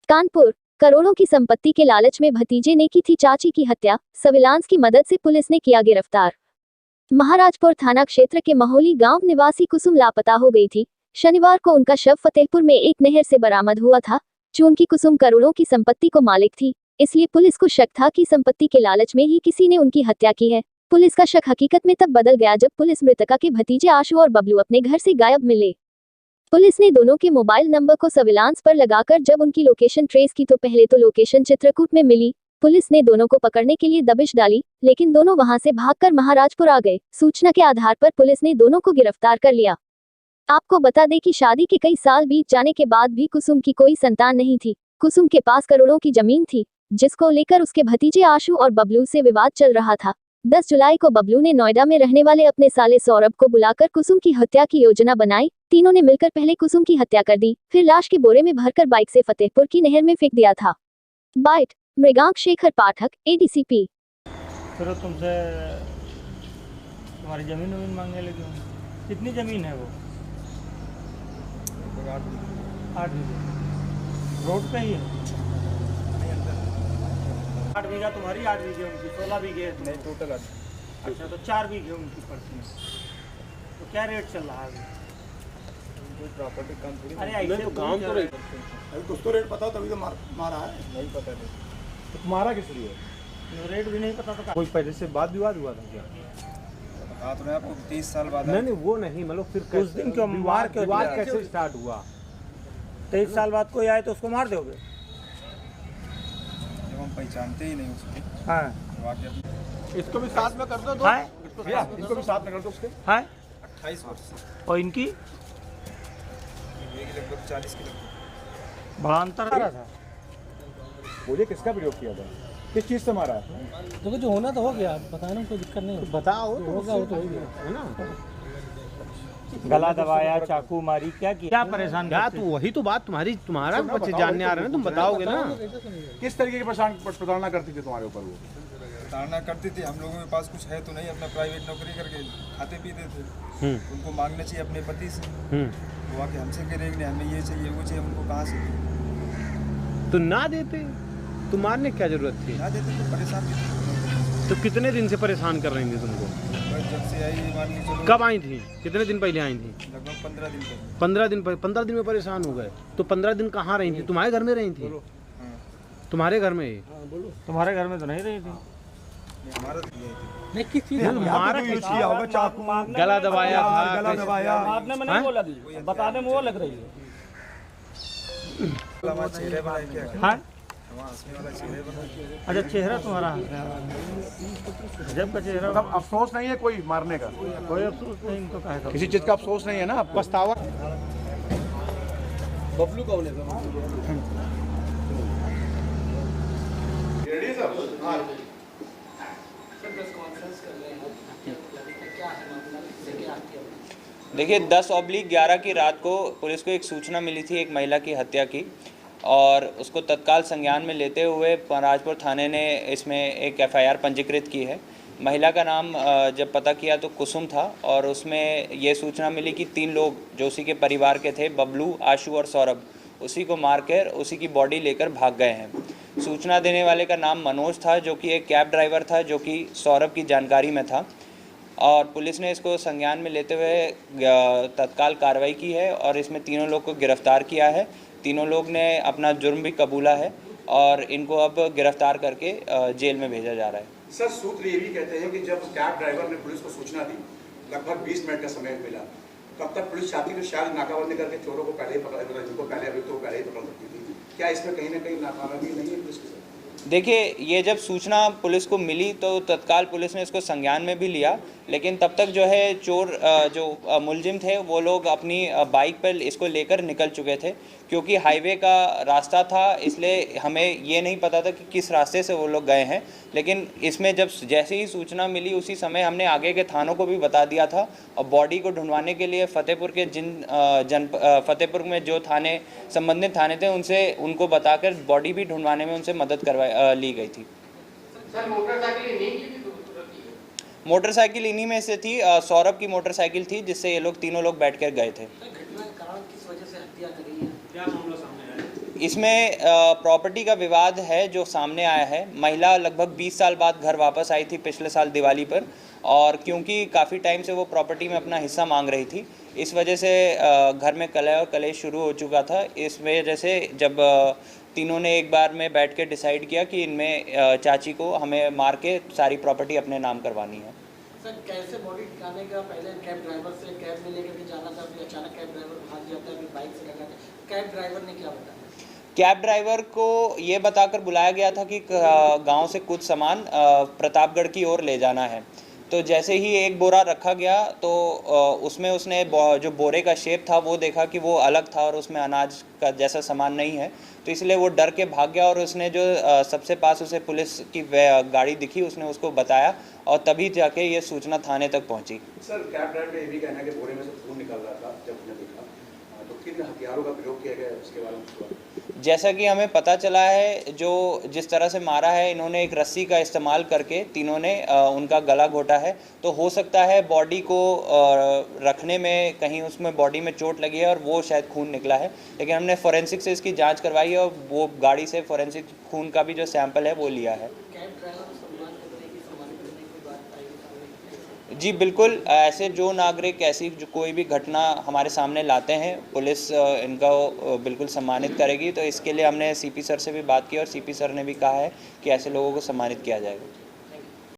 कानपुर। करोड़ों की संपत्ति के लालच में भतीजे ने की थी चाची की हत्या, सर्विलांस की मदद से पुलिस ने किया गिरफ्तार। महाराजपुर थाना क्षेत्र के महोली गांव निवासी कुसुम लापता हो गई थी। शनिवार को उनका शव फतेहपुर में एक नहर से बरामद हुआ था। चूंकि कुसुम करोड़ों की संपत्ति को मालिक थी, इसलिए पुलिस को शक था कि संपत्ति के लालच में ही किसी ने उनकी हत्या की है। पुलिस का शक हकीकत में तब बदल गया जब पुलिस मृतका के भतीजे आशु और बबलू अपने घर से गायब मिले। पुलिस ने दोनों के मोबाइल नंबर को सर्विलांस पर लगाकर जब उनकी लोकेशन ट्रेस की तो पहले तो लोकेशन चित्रकूट में मिली। पुलिस ने दोनों को पकड़ने के लिए दबिश डाली, लेकिन दोनों वहां से भागकर महाराजपुर आ गए। सूचना के आधार पर पुलिस ने दोनों को गिरफ्तार कर लिया। आपको बता दें कि शादी के कई साल बीत जाने के बाद भी कुसुम की कोई संतान नहीं थी। कुसुम के पास करोड़ों की जमीन थी, जिसको लेकर उसके भतीजे आशु और बबलू से विवाद चल रहा था। 10 जुलाई को बबलू ने नोएडा में रहने वाले अपने साले सौरभ को बुलाकर कुसुम की हत्या की योजना बनाई। तीनों ने मिलकर पहले कुसुम की हत्या कर दी, फिर लाश के बोरे में भरकर बाइक से फतेहपुर की नहर में फेंक दिया था। बाइट मृगांक शेखर पाठक, एडीसीपी। फिर तुमसे तुम्हारी जमीन मांगने लगी होंगी। कितनी जमीन है वो? 8 बीघे। रोड पे ही है? 8 बीघा तुम्हारी, 8 बीघे उनकी, 16 बीघे है नहीं टोटल। अच्छा, तो 4 बीघे उनकी पड़ती है। तो क्या रेट चल रहा है अभी? प्रॉपर्टी कम थोड़ी। अरे ऐसे तो गांव तो नहीं, अभी कुछ तो रेट पता हो तभी तो मारा है। नहीं पता नहीं तो तुम्हारा किस लिए? रेट भी नहीं पता तो कोई पहले से वाद विवाद हुआ था क्या? बता तो रहे आपको 30 साल बाद। नहीं वो नहीं, मतलब फिर उस दिन क्यों मार क्यों विवाद दिया? कैसे स्टार्ट हुआ? 23 साल बाद कोई आए तो उसको मार दोगे? जब हम पहचानते ही नहीं उसको। हाँ, इसको भी साथ में कर दो। इसको भी साथ में कर दो उसके। हाँ, 28 वर्ष और इनकी लगभग 40 के लगभग। बड़ा अंतर आ रहा था। मुझे किसका प्रयोग किया था? किस चीज़ से मारा है? देखो जो होना तो हो गया, बताने में कोई दिक्कत नहीं है। बताओ तो होगा वो तो हो गया है ना। गला दबाया, चाकू मारी, क्या किया? क्या परेशान क्या तो वही तो बात तुम्हारा बच्चे जानने आ रहे हैं, तुम बताओगे ना। किस तरीके की प्रताड़ना करती थी तुम्हारे ऊपर वो? प्रताड़ना करती थी। हम लोगों के पास कुछ है तो नहीं, अपना प्राइवेट नौकरी करके खाते पीते थे। उनको मांगना चाहिए अपने पति से, वो आके हमसे करेंगे हमें ये चाहिए वो चाहिए, उनको कहाँ से दें? तो ना देते तो मारने की क्या जरूरत थी? ना देते तो परेशान भी थे। तो कितने दिन से परेशान कर रही थी तुमको? बस जब से आई मान ली चलो। कब आई थी? कितने दिन पहले आई थी? लगभग 15 दिन तक। 15 दिन में परेशान हो गए। तो 15 दिन कहाँ रही थी? तुम्हारे घर में रही थी? हाँ। तुम्हारे घर में ही? तुम्हारे घर में तो नहीं रही थी। हमारा तो यही थी। नहीं किस चीज़ मारा किया होगा, चाकू गला दबाया था, गला दबाया। मारने में नहीं वो लगी, बताने में वो लग रही है। हमारा चेहरे बनाए क्या? हाँ, हमारा हंसने वाला चेहरे बनाए। अच्छा, चेहरा तुम्हारा जब का चेहरा। मतलब अफसोस नहीं है कोई मारने का? कोई अफसोस नहीं तो कहे किसी चीज का अफसोस नहीं है ना? पछतावा? बबलू कौन है? देखिए 10/11 की रात को पुलिस को एक सूचना मिली थी एक महिला की हत्या की, और उसको तत्काल संज्ञान में लेते हुए महाराजपुर थाने ने इसमें एक FIR पंजीकृत की है। महिला का नाम जब पता किया तो कुसुम था, और उसमें ये सूचना मिली कि 3 लोग जो उसी के परिवार के थे, बबलू, आशु और सौरभ, उसी को मारकर उसी की बॉडी लेकर भाग गए हैं। सूचना देने वाले का नाम मनोज था, जो कि एक कैब ड्राइवर था, जो कि सौरभ की जानकारी में था, और पुलिस ने इसको संज्ञान में लेते हुए तत्काल कार्रवाई की है और इसमें तीनों लोग को गिरफ्तार किया है। तीनों लोग ने अपना जुर्म भी कबूला है और इनको अब गिरफ्तार करके जेल में भेजा जा रहा है। सर, सूत्र ये भी कहते हैं कि जब कैब ड्राइवर ने पुलिस को सूचना दी, लगभग 20 मिनट का समय मिला, तब तक पुलिस चाहती तो शायद नाकाबंदी करके चोरों को पहले ही पकड़, जिनको पहले अभी तो पहले ही पकड़ सकती थी। क्या इसमें कहीं ना कहीं नाकामयाबी नहीं है पुलिस की? देखिए, ये जब सूचना पुलिस को मिली तो तत्काल पुलिस ने इसको संज्ञान में भी लिया, लेकिन तब तक जो है चोर जो मुलजिम थे वो लोग अपनी बाइक पर इसको लेकर निकल चुके थे। क्योंकि हाईवे का रास्ता था, इसलिए हमें ये नहीं पता था कि किस रास्ते से वो लोग गए हैं। लेकिन इसमें जब जैसे ही सूचना मिली उसी समय हमने आगे के थानों को भी बता दिया था, और बॉडी को ढूंढवाने के लिए फतेहपुर के फतेहपुर में जो थाने संबंधित थाने थे उनको बताकर बॉडी भी ढूंढवाने में उनसे मदद ली गई थी। सर, मोटरसाइकिल इन्हीं में से थी, सौरभ की मोटरसाइकिल थी, जिससे ये लोग तीनों लोग बैठकर गए थे। घटना का कारण किस वजह से हत्या करी है? क्या मामला सामने आया? इसमें प्रॉपर्टी का विवाद है जो सामने आया है। महिला लगभग 20 साल बाद घर वापस आई थी पिछले साल दिवाली पर, और क्योंकि काफ़ी टाइम से वो प्रॉपर्टी में अपना हिस्सा मांग रही थी, इस वजह से घर में कलह और कलेश शुरू हो चुका था। इस वजह से जब तीनों ने एक बार में बैठ के डिसाइड किया कि इनमें चाची को हमें मार के सारी प्रॉपर्टी अपने नाम करवानी है। सर कैसे बॉडी ठिकाने का पहले कैब ड्राइवर से कैब में लेकर के जाना था, फिर अचानक कैब ड्राइवर भाग जाता है, फिर बाइक से लगा था, कैब ड्राइवर ने क्या बताया? कैब ड्राइवर को ये बताकर बुलाया गया था कि गांव से कुछ सामान प्रतापगढ़ की ओर ले जाना है। तो जैसे ही एक बोरा रखा गया तो उसमें उसने जो बोरे का शेप था वो देखा कि वो अलग था और उसमें अनाज का जैसा सामान नहीं है, तो इसलिए वो डर के भाग गया। और उसने जो सबसे पास उसे पुलिस की गाड़ी दिखी, उसने उसको बताया और तभी जाके ये सूचना थाने तक पहुंची। सर कैब ड्राइवर ने ये भी कहना है कि बोरे में से खून निकल रहा था जब उसने देखा, तो किन हथियारों का प्रयोग किया गया उसके बारे में? जैसा कि हमें पता चला है, जो जिस तरह से मारा है, इन्होंने एक रस्सी का इस्तेमाल करके तीनों ने उनका गला घोटा है। तो हो सकता है बॉडी को रखने में कहीं उसमें बॉडी में चोट लगी है और वो शायद खून निकला है, लेकिन हमने फोरेंसिक से इसकी जांच करवाई है और वो गाड़ी से फोरेंसिक खून का भी जो सैंपल है वो लिया है। कैब ड्राइवर सम्मान करने की बात आई? जी बिल्कुल, ऐसे जो नागरिक ऐसी जो कोई भी घटना हमारे सामने लाते हैं, पुलिस इनका बिल्कुल सम्मानित करेगी। तो इसके लिए हमने सीपी सर से भी बात की और सीपी सर ने भी कहा है कि ऐसे लोगों को सम्मानित किया जाएगा।